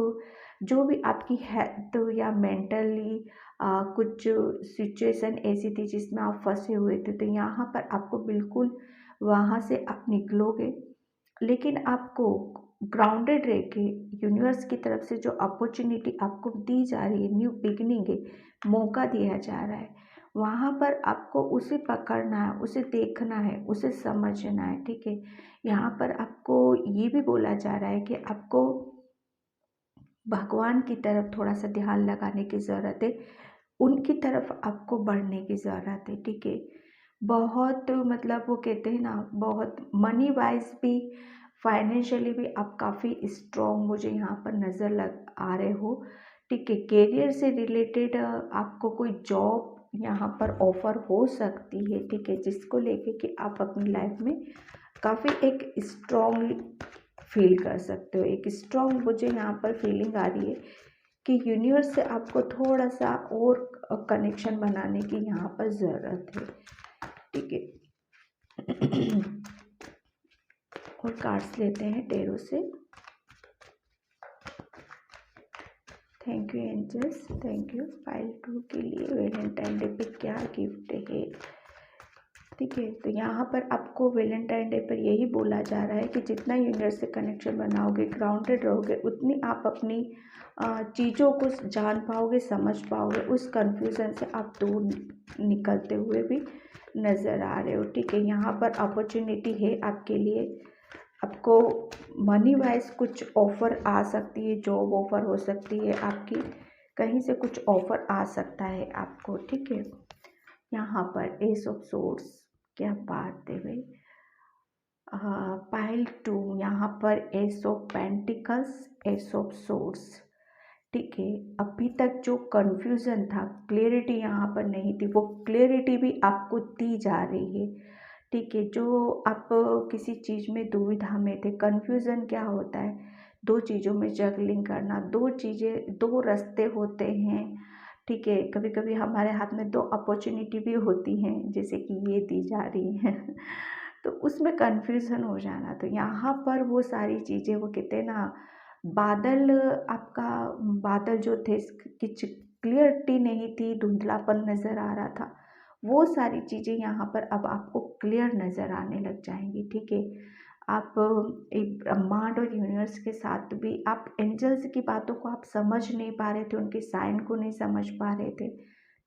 जो भी आपकी हेल्थ या मेंटली कुछ सिचुएशन ऐसी थी जिसमें आप फंसे हुए थे, तो यहाँ पर आपको बिल्कुल वहाँ से आप निकलोगे। लेकिन आपको ग्राउंडेड रह के यूनिवर्स की तरफ से जो अपॉर्चुनिटी आपको दी जा रही है, न्यू बिगिनिंग है, मौका दिया जा रहा है, वहाँ पर आपको उसे पकड़ना है, उसे देखना है, उसे समझना है, ठीक है। यहाँ पर आपको ये भी बोला जा रहा है कि आपको भगवान की तरफ थोड़ा सा ध्यान लगाने की ज़रूरत है, उनकी तरफ आपको बढ़ने की ज़रूरत है, ठीक है। बहुत मतलब वो कहते हैं ना, बहुत मनी वाइज भी, फाइनेंशियली भी आप काफ़ी स्ट्रॉन्ग मुझे यहाँ पर नज़र लग आ रहे हो, ठीक है। करियर से रिलेटेड आपको कोई जॉब यहाँ पर ऑफर हो सकती है, ठीक है, जिसको लेके कि आप अपनी लाइफ में काफ़ी एक स्ट्रॉन्ग फील कर सकते हो। एक स्ट्रॉन्ग मुझे यहाँ पर फीलिंग आ रही है कि यूनिवर्स से आपको थोड़ा सा और कनेक्शन बनाने की यहाँ पर ज़रूरत है, ठीक है। और कार्ड्स लेते हैं टेरो से। Thank you angels, thank you. Pile 2 के लिए वैलेंटाइन डे पे क्या गिफ्ट है, ठीक है। तो यहाँ पर आपको वैलेंटाइन डे पर यही बोला जा रहा है कि जितना यूनिवर्स से कनेक्शन बनाओगे, ग्राउंडेड रहोगे, उतनी आप अपनी चीज़ों को जान पाओगे, समझ पाओगे। उस कन्फ्यूज़न से आप दूर निकलते हुए भी नज़र आ रहे हो, ठीक है। यहाँ पर अपॉर्चुनिटी है आपके लिए, आपको मनी वाइज कुछ ऑफ़र आ सकती है, जॉब ऑफ़र हो सकती है आपकी, कहीं से कुछ ऑफ़र आ सकता है आपको, ठीक है। यहाँ पर एस ऑफ सोर्स, क्या बात है भाई। पाइल 2, यहाँ पर S of pentacles, S of source, ठीक है। अभी तक जो कन्फ्यूज़न था, क्लियरिटी यहाँ पर नहीं थी, वो क्लियरिटी भी आपको दी जा रही है, ठीक है। जो आप किसी चीज़ में दुविधा में थे, कन्फ्यूज़न क्या होता है, दो चीज़ों में जगलिंग करना, दो चीज़ें, दो रास्ते होते हैं, ठीक है। कभी कभी हमारे हाथ में दो अपॉर्चुनिटी भी होती हैं, जैसे कि ये दी जा रही हैं तो उसमें कन्फ्यूज़न हो जाना। तो यहाँ पर वो सारी चीज़ें, वो कहते हैं ना, बादल, आपका बादल जो थे, कुछ क्लियरिटी नहीं थी, धुंधलापन नज़र आ रहा था, वो सारी चीज़ें यहाँ पर अब आपको क्लियर नज़र आने लग जाएंगी, ठीक है। आप एक ब्रह्मांड और यूनिवर्स के साथ भी, आप एंजल्स की बातों को आप समझ नहीं पा रहे थे, उनके साइन को नहीं समझ पा रहे थे,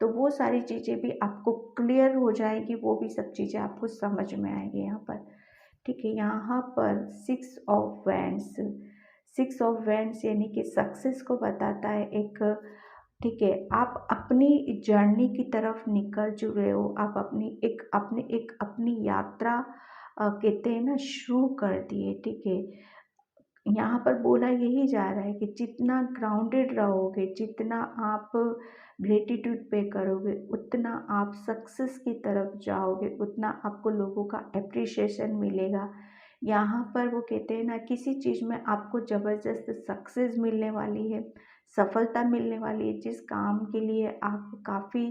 तो वो सारी चीज़ें भी आपको क्लियर हो जाएगी, वो भी सब चीज़ें आपको समझ में आएंगी यहाँ पर, ठीक है। यहाँ पर 6 ऑफ वैंड्स, 6 ऑफ वैंड्स यानी कि सक्सेस को बताता है एक, ठीक है। आप अपनी जर्नी की तरफ निकल चुके हो, आप अपनी यात्रा कहते हैं ना, शुरू कर दिए, ठीक है। यहाँ पर बोला यही जा रहा है कि जितना ग्राउंडेड रहोगे, जितना आप ग्रेटिट्यूड पे करोगे, उतना आप सक्सेस की तरफ जाओगे, उतना आपको लोगों का अप्रिशिएशन मिलेगा। यहाँ पर वो कहते हैं ना, किसी चीज़ में आपको ज़बरदस्त सक्सेस मिलने वाली है, सफलता मिलने वाली है, जिस काम के लिए आप काफ़ी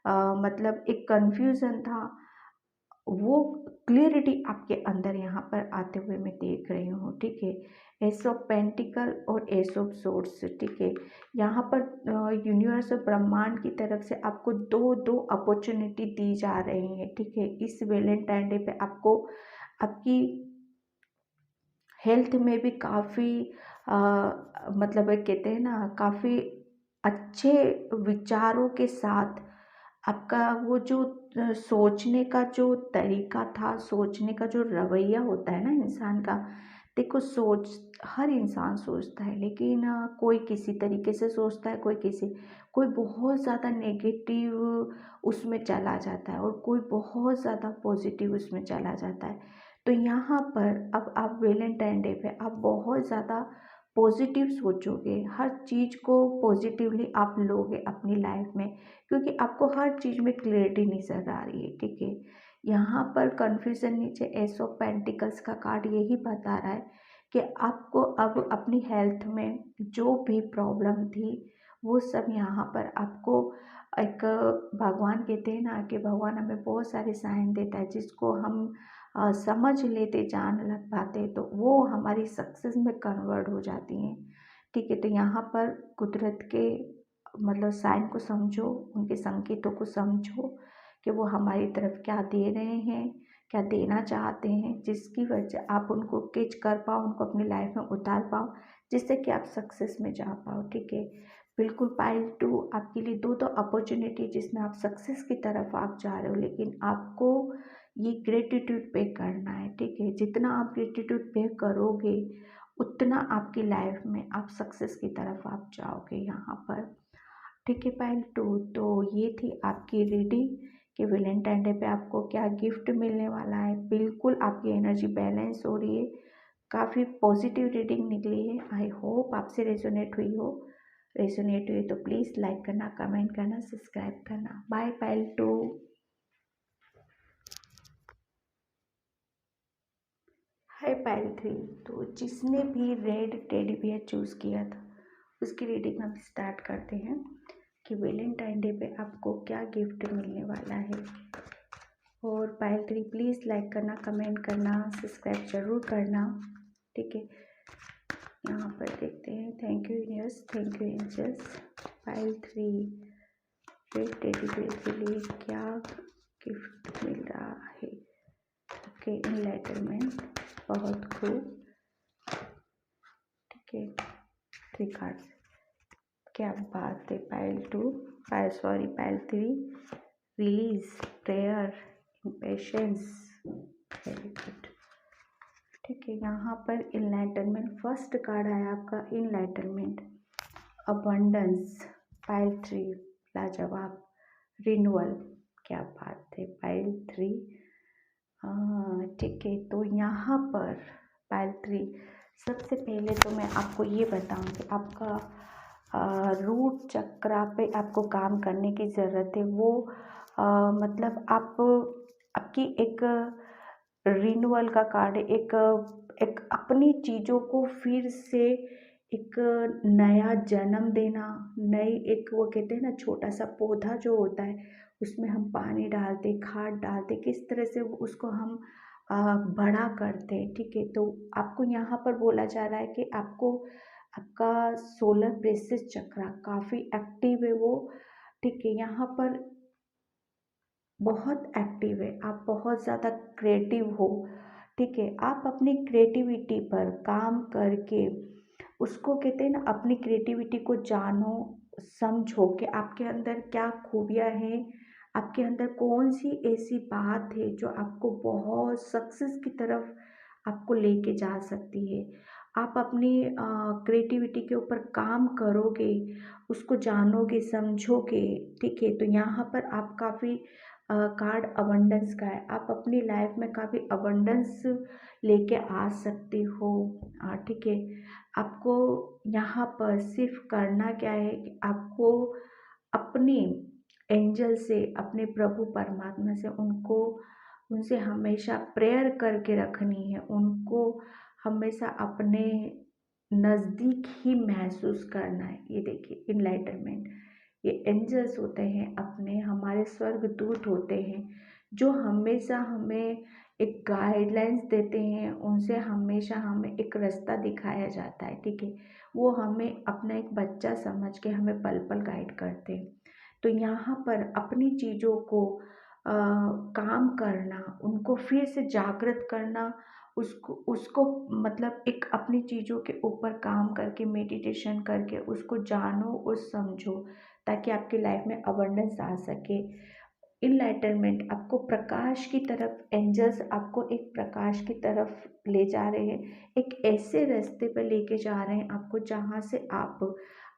मतलब एक कन्फ्यूज़न था, वो क्लियरिटी आपके अंदर यहाँ पर आते हुए मैं देख रही हूँ, ठीक है। एस ऑफ पेंटिकल और एस ऑफ सोर्ड्स, ठीक है। यहाँ पर यूनिवर्स और ब्रह्मांड की तरफ से आपको दो दो अपॉर्चुनिटी दी जा रही हैं, ठीक है। इस वैलेंटाइन डे पे आपको आपकी हेल्थ में भी काफ़ी मतलब एक कहते हैं ना, काफ़ी अच्छे विचारों के साथ आपका वो जो सोचने का जो तरीका था, सोचने का जो रवैया होता है ना इंसान का, देखो सोच हर इंसान सोचता है, लेकिन कोई किसी तरीके से सोचता है, कोई बहुत ज़्यादा नेगेटिव उसमें चला जाता है और कोई बहुत ज़्यादा पॉजिटिव उसमें चला जाता है। तो यहाँ पर अब आप वैलेंटाइन डे पे आप बहुत ज़्यादा पॉजिटिव सोचोगे, हर चीज़ को पॉजिटिवली आप लोगे अपनी लाइफ में, क्योंकि आपको हर चीज़ में क्लियरिटी नज़र आ रही है, ठीक है। यहाँ पर कन्फ्यूज़न नीचे एस ऑफ पेंटिकल्स का कार्ड यही बता रहा है कि आपको अब अपनी हेल्थ में जो भी प्रॉब्लम थी वो सब यहाँ पर आपको एक, भगवान कहते हैं ना कि भगवान हमें बहुत सारे साइन देता है, जिसको हम समझ लेते, जान लग पाते, तो वो हमारी सक्सेस में कन्वर्ट हो जाती हैं, ठीक है। तो यहाँ पर कुदरत के मतलब साइन को समझो, उनके संकेतों को समझो कि वो हमारी तरफ क्या दे रहे हैं, क्या देना चाहते हैं, जिसकी वजह आप उनको कैच कर पाओ, उनको अपनी लाइफ में उतार पाओ, जिससे कि आप सक्सेस में जा पाओ, ठीक है। बिल्कुल पाइल टू आपके लिए दो दो अपॉर्चुनिटी जिसमें आप सक्सेस की तरफ आप जा रहे हो, लेकिन आपको ये ग्रेटिट्यूड पे करना है, ठीक है। जितना आप ग्रेटिट्यूड पे करोगे उतना आपकी लाइफ में आप सक्सेस की तरफ आप जाओगे यहाँ पर, ठीक है। पाइल टू, तो ये थी आपकी रीडिंग कि वैलेंटाइन डे पे आपको क्या गिफ्ट मिलने वाला है। बिल्कुल आपकी एनर्जी बैलेंस हो रही है, काफ़ी पॉजिटिव रीडिंग निकली है। आई होप आपसे रेजोनेट हुई तो प्लीज़ लाइक करना, कमेंट करना, सब्सक्राइब करना। Bye pile two. Hi pile three, तो जिसने भी रेड टेडी बियर चूज़ किया था उसकी रीडिंग हम स्टार्ट करते हैं कि वैलेंटाइन डे पे आपको क्या गिफ्ट मिलने वाला है। और पाइल थ्री प्लीज़ लाइक करना, कमेंट करना, सब्सक्राइब ज़रूर करना, ठीक है। यहाँ पर देखते हैं। Thank you universe, thank you angels. Pile three, red teddy bear के लिए क्या गिफ्ट मिल रहा है। ओके, इनलाइटनमेंट, बहुत खूब, ठीक है। थ्री कार्ड्स, क्या बात है। Pile two, pile three, release, prayer, impatience, very good, ठीक है। यहाँ पर इनलाइटनमेंट, फर्स्ट कार्ड आया आपका इनलाइटनमेंट, अबंडेंस, पाइल थ्री, लाजवाब, रिन्यूअल, क्या बात है। पाइल थ्री, ठीक है। तो यहाँ पर पाइल थ्री, सबसे पहले तो मैं आपको ये बताऊँ कि आपका रूट चक्रा पे आपको काम करने की ज़रूरत है। वो मतलब आप आपकी एक रिन्यूअल का कार्ड है, एक अपनी चीज़ों को फिर से एक नया जन्म देना, नई एक वो कहते हैं ना छोटा सा पौधा जो होता है उसमें हम पानी डालते, खाद डालते, किस तरह से उसको हम बड़ा करते हैं, ठीक है। तो आपको यहाँ पर बोला जा रहा है कि आपको आपका सोलर प्लेक्सस चक्र काफ़ी एक्टिव है वो, ठीक है। यहाँ पर बहुत एक्टिव है, आप बहुत ज़्यादा क्रिएटिव हो, ठीक है। आप अपनी क्रिएटिविटी पर काम करके उसको कहते हैं ना, अपनी क्रिएटिविटी को जानो, समझो कि आपके अंदर क्या खूबियाँ हैं, आपके अंदर कौन सी ऐसी बात है जो आपको बहुत सक्सेस की तरफ आपको लेके जा सकती है। आप अपनी क्रिएटिविटी के ऊपर काम करोगे, उसको जानोगे, समझोगे, ठीक है। तो यहाँ पर आप काफ़ी कार्ड अबंडेंस का है, आप अपनी लाइफ में काफ़ी अबंडेंस लेके आ सकते हो, ठीक है। आपको यहाँ पर सिर्फ करना क्या है कि आपको अपने एंजल से, अपने प्रभु परमात्मा से उनसे हमेशा प्रेयर करके रखनी है, उनको हमेशा अपने नज़दीक ही महसूस करना है। ये देखिए इनलाइटनमेंट, ये एंजल्स होते हैं, अपने हमारे स्वर्ग दूत होते हैं जो हमेशा हमें एक गाइडलाइंस देते हैं, उनसे हमेशा हमें एक रास्ता दिखाया जाता है, ठीक है। वो हमें अपना एक बच्चा समझ के हमें पल पल गाइड करते हैं। तो यहाँ पर अपनी चीज़ों को काम करना, उनको फिर से जागृत करना, उसको उसको मतलब एक अपनी चीज़ों के ऊपर काम करके मेडिटेशन करके उसको जानो और समझो, ताकि आपकी लाइफ में अबंडेंस आ सके। इनलाइटनमेंट आपको प्रकाश की तरफ, एंजल्स आपको एक प्रकाश की तरफ ले जा रहे हैं, एक ऐसे रास्ते पर लेके जा रहे हैं आपको जहाँ से आप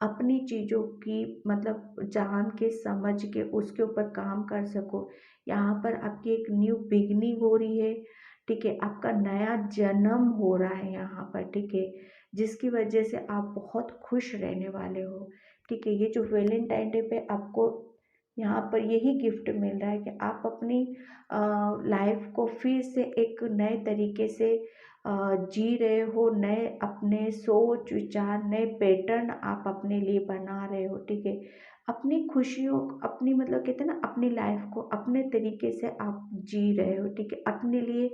अपनी चीज़ों की मतलब जान के समझ के उसके ऊपर काम कर सको। यहाँ पर आपकी एक न्यू बिगनिंग हो रही है, ठीक है। आपका नया जन्म हो रहा है यहाँ पर, ठीक है, जिसकी वजह से आप बहुत खुश रहने वाले हो, ठीक है। ये जो वैलेंटाइन डे पे आपको यहाँ पर यही गिफ्ट मिल रहा है कि आप अपनी लाइफ को फिर से एक नए तरीके से जी रहे हो, नए अपने सोच विचार, नए पैटर्न आप अपने लिए बना रहे हो, ठीक है। अपनी खुशियों, अपनी मतलब कहते हैं ना, अपनी लाइफ को अपने तरीके से आप जी रहे हो, ठीक है। अपने लिए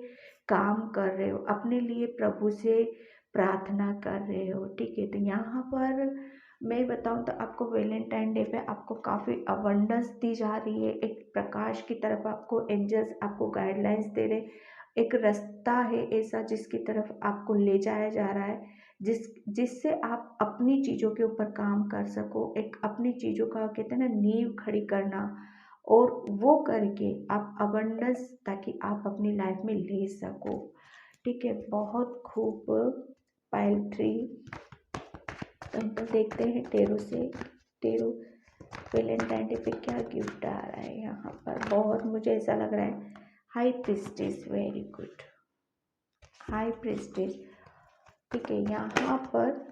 काम कर रहे हो, अपने लिए प्रभु से प्रार्थना कर रहे हो, ठीक है। तो यहाँ पर मैं बताऊँ तो आपको वैलेंटाइन डे पे आपको काफ़ी अबंडेंस दी जा रही है, एक प्रकाश की तरफ आपको एंजल्स आपको गाइडलाइंस दे रहे, एक रास्ता है ऐसा जिसकी तरफ आपको ले जाया जा रहा है, जिससे आप अपनी चीज़ों के ऊपर काम कर सको, एक अपनी चीज़ों का कहते हैं ना नींव खड़ी करना, और वो करके आप अबंडेंस ताकि आप अपनी लाइफ में ले सको, ठीक है। बहुत खूब पाइल 3। तो हम तो देखते हैं टेरो से, टेरो वैलेंटाइन डे पे क्या गिफ्ट आ रहा है यहाँ पर। बहुत मुझे ऐसा लग रहा है हाई प्रीस्टेज, वेरी गुड, हाई प्रीस्टेज, ठीक है। यहाँ पर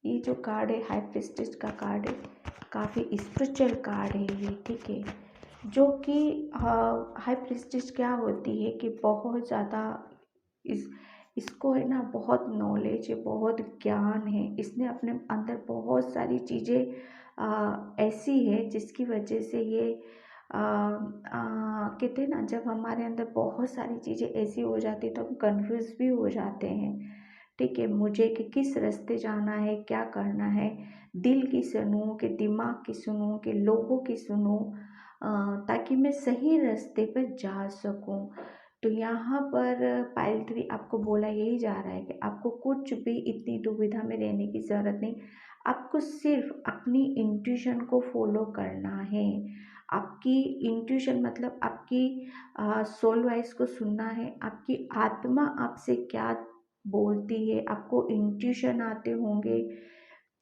ये जो कार्ड है हाई प्रीस्टेज का कार्ड है, काफ़ी स्पिरिचुअल कार्ड है ये, ठीक है। जो कि हाई प्रीस्टेज क्या होती है कि बहुत ज़्यादा इस इसको है ना बहुत नॉलेज है, बहुत ज्ञान है, इसने अपने अंदर बहुत सारी चीज़ें ऐसी है जिसकी वजह से ये कहते हैं ना, जब हमारे अंदर बहुत सारी चीज़ें ऐसी हो जाती तो हम कंफ्यूज भी हो जाते हैं, ठीक है। मुझे कि किस रास्ते जाना है, क्या करना है, दिल की सुनूं कि दिमाग की सुनूं कि लोगों की सुनूं, ताकि मैं सही रास्ते पर जा सकूं। तो यहाँ पर पाइल 3 आपको बोला यही जा रहा है कि आपको कुछ भी इतनी दुविधा में रहने की ज़रूरत नहीं, आपको सिर्फ अपनी इंट्यूशन को फॉलो करना है। आपकी इंट्यूशन मतलब आपकी सोल वॉइस को सुनना है, आपकी आत्मा आपसे क्या बोलती है, आपको इंट्यूशन आते होंगे,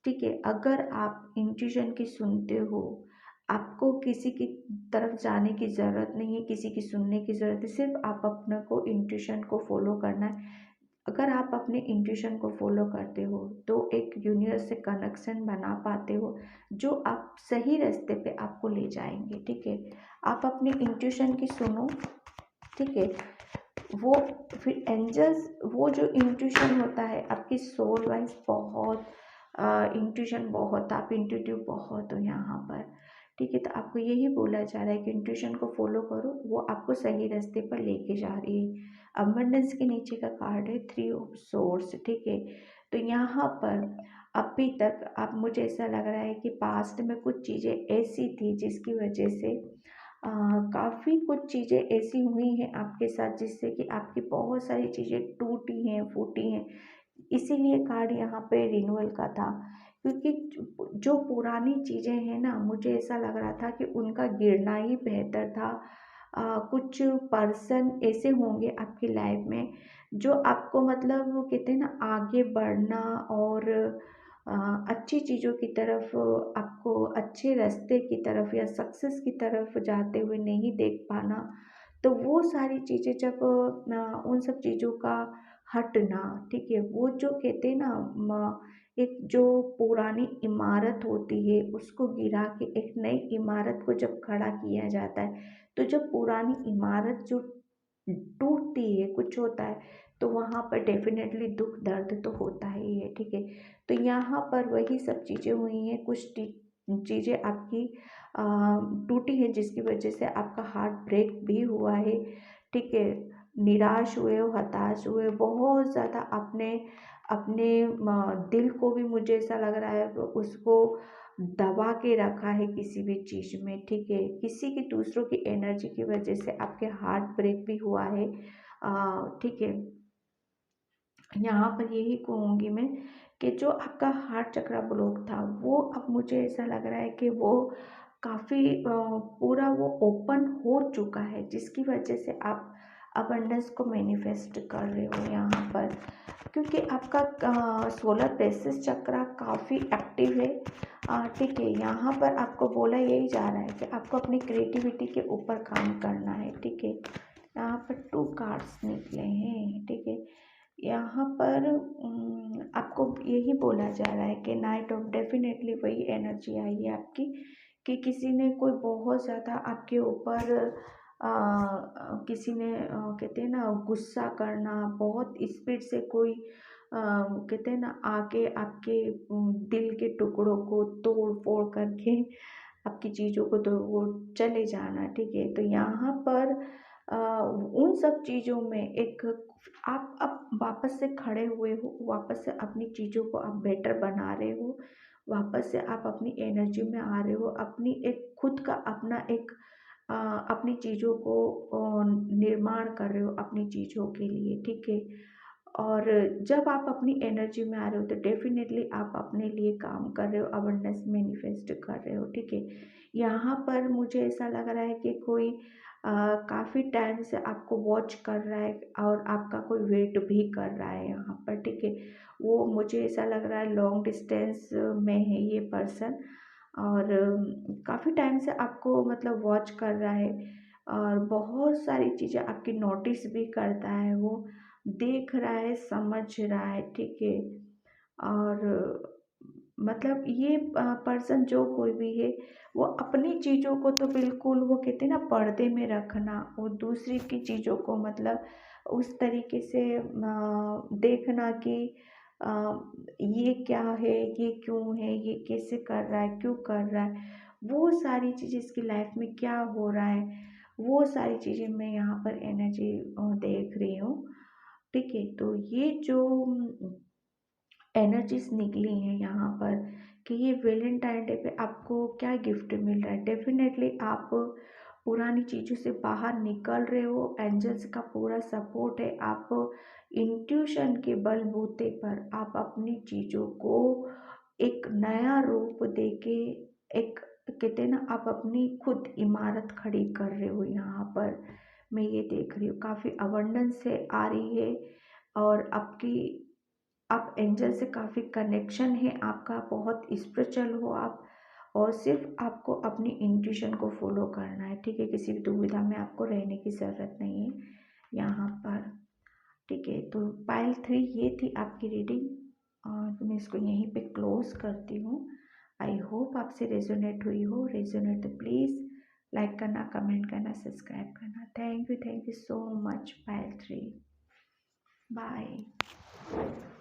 ठीक है। अगर आप इंट्यूशन की सुनते हो, आपको किसी की तरफ जाने की ज़रूरत नहीं है, किसी की सुनने की ज़रूरत है, सिर्फ आप अपने को इंट्यूशन को फॉलो करना है। अगर आप अपने इंट्यूशन को फॉलो करते हो तो एक यूनिवर्स से कनेक्शन बना पाते हो, जो आप सही रास्ते पे आपको ले जाएंगे, ठीक है। आप अपनी इंट्यूशन की सुनो, ठीक है। वो फिर एंजल्स, वो जो इंट्यूशन होता है आपकी सोल वाइज बहुत इंट्यूशन बहुत, आप इंट्यूटिव बहुत हो यहाँ पर, ठीक है। तो आपको यही बोला जा रहा है कि इंट्यूशन को फॉलो करो, वो आपको सही रास्ते पर लेके जा रही है। अबंडेंस के नीचे का कार्ड है 3 ऑफ सोर्स, ठीक है। तो यहाँ पर अभी तक आप, मुझे ऐसा लग रहा है कि पास्ट में कुछ चीज़ें ऐसी थी जिसकी वजह से काफ़ी कुछ चीज़ें ऐसी हुई हैं आपके साथ जिससे कि आपकी बहुत सारी चीज़ें टूटी हैं, फूटी हैं। इसीलिए कार्ड यहाँ पे रिन्यूअल का था, क्योंकि जो पुरानी चीज़ें हैं ना, मुझे ऐसा लग रहा था कि उनका गिरना ही बेहतर था। कुछ पर्सन ऐसे होंगे आपकी लाइफ में जो आपको मतलब वो कहते हैं ना आगे बढ़ना और अच्छी चीज़ों की तरफ, आपको अच्छे रास्ते की तरफ या सक्सेस की तरफ जाते हुए नहीं देख पाना। तो वो सारी चीज़ें जब उन सब चीज़ों का हटना, ठीक है, वो जो कहते हैं ना एक जो पुरानी इमारत होती है उसको गिरा के एक नई इमारत को जब खड़ा किया जाता है, तो जब पुरानी इमारत जो टूटती है, कुछ होता है, तो वहाँ पर डेफिनेटली दुख दर्द तो होता ही है, ठीक है। तो यहाँ पर वही सब चीज़ें हुई हैं, कुछ चीज़ें आपकी टूटी हैं, जिसकी वजह से आपका हार्ट ब्रेक भी हुआ है, ठीक है। निराश हुए हो, हताश हुए, बहुत ज़्यादा आपने अपने दिल को भी, मुझे ऐसा लग रहा है, उसको दबा के रखा है किसी भी चीज़ में, ठीक है। किसी की, दूसरों की एनर्जी की वजह से आपके हार्ट ब्रेक भी हुआ है, ठीक है। यहाँ पर यही कहूँगी मैं कि जो आपका हार्ट चक्र ब्लॉक था, वो अब मुझे ऐसा लग रहा है कि वो काफ़ी पूरा वो ओपन हो चुका है, जिसकी वजह से आप अबंडेंस को मैनिफेस्ट कर रहे हो यहाँ पर। क्योंकि आपका सोलर प्लेक्सस चक्र काफ़ी एक्टिव है, ठीक है। यहाँ पर आपको बोला यही जा रहा है कि आपको अपनी क्रिएटिविटी के ऊपर काम करना है, ठीक है। यहाँ पर 2 कार्ड्स निकले हैं, ठीक है। यहाँ पर आपको यही बोला जा रहा है कि नाइट ऑफ, डेफिनेटली वही एनर्जी आई है आपकी, कि किसी ने कोई बहुत ज़्यादा आपके ऊपर किसी ने कहते हैं ना गुस्सा करना, बहुत स्पीड से कोई कहते हैं ना आके आपके दिल के टुकड़ों को तोड़ फोड़ करके आपकी चीज़ों को तो वो चले जाना, ठीक है। तो यहाँ पर उन सब चीज़ों में एक आप अब वापस से खड़े हुए हो, वापस से अपनी चीज़ों को आप बेटर बना रहे हो, वापस से आप अपनी एनर्जी में आ रहे हो, अपनी एक खुद का अपना एक अपनी चीज़ों को निर्माण कर रहे हो अपनी चीज़ों के लिए, ठीक है। और जब आप अपनी एनर्जी में आ रहे हो तो डेफिनेटली आप अपने लिए काम कर रहे हो, अबंडेंस मैनिफेस्ट कर रहे हो, ठीक है। यहाँ पर मुझे ऐसा लग रहा है कि कोई काफ़ी टाइम से आपको वॉच कर रहा है और आपका कोई वेट भी कर रहा है यहाँ पर, ठीक है। वो मुझे ऐसा लग रहा है लॉन्ग डिस्टेंस में है ये पर्सन, और काफ़ी टाइम से आपको मतलब वॉच कर रहा है, और बहुत सारी चीज़ें आपकी नोटिस भी करता है वो, देख रहा है, समझ रहा है, ठीक है। और मतलब ये पर्सन जो कोई भी है, वो अपनी चीज़ों को तो बिल्कुल, वो कहते हैं ना पर्दे में रखना, वो दूसरी की चीज़ों को मतलब उस तरीके से देखना कि अ, ये क्या है, ये क्यों है, ये कैसे कर रहा है, क्यों कर रहा है, वो सारी चीज़ें इसकी लाइफ में क्या हो रहा है, वो सारी चीज़ें मैं यहाँ पर एनर्जी देख रही हूँ, ठीक है। तो ये जो एनर्जीज निकली हैं यहाँ पर, कि ये वैलेंटाइन डे पे आपको क्या गिफ्ट मिल रहा है, डेफिनेटली आप पुरानी चीज़ों से बाहर निकल रहे हो, एंजल्स का पूरा सपोर्ट है, आप इंट्यूशन के बलबूते पर आप अपनी चीज़ों को एक नया रूप देके, एक कहते हैं ना आप अपनी खुद इमारत खड़ी कर रहे हो यहाँ पर, मैं ये देख रही हूँ काफ़ी अबंडेंस से आ रही है, और आपकी, आप एंजल से काफ़ी कनेक्शन है आपका, बहुत स्पिरिचुअल हो आप, और सिर्फ आपको अपनी इंट्यूशन को फॉलो करना है, ठीक है। किसी भी दुविधा में आपको रहने की ज़रूरत नहीं है यहाँ पर, ठीक है। तो पाइल 3 ये थी आपकी रीडिंग, और तो मैं इसको यहीं पे क्लोज करती हूँ। आई होप आपसे रेजोनेट हुई हो, रेजोनेट तो प्लीज़ लाइक करना, कमेंट करना, सब्सक्राइब करना। Thank you so much pile 3। Bye.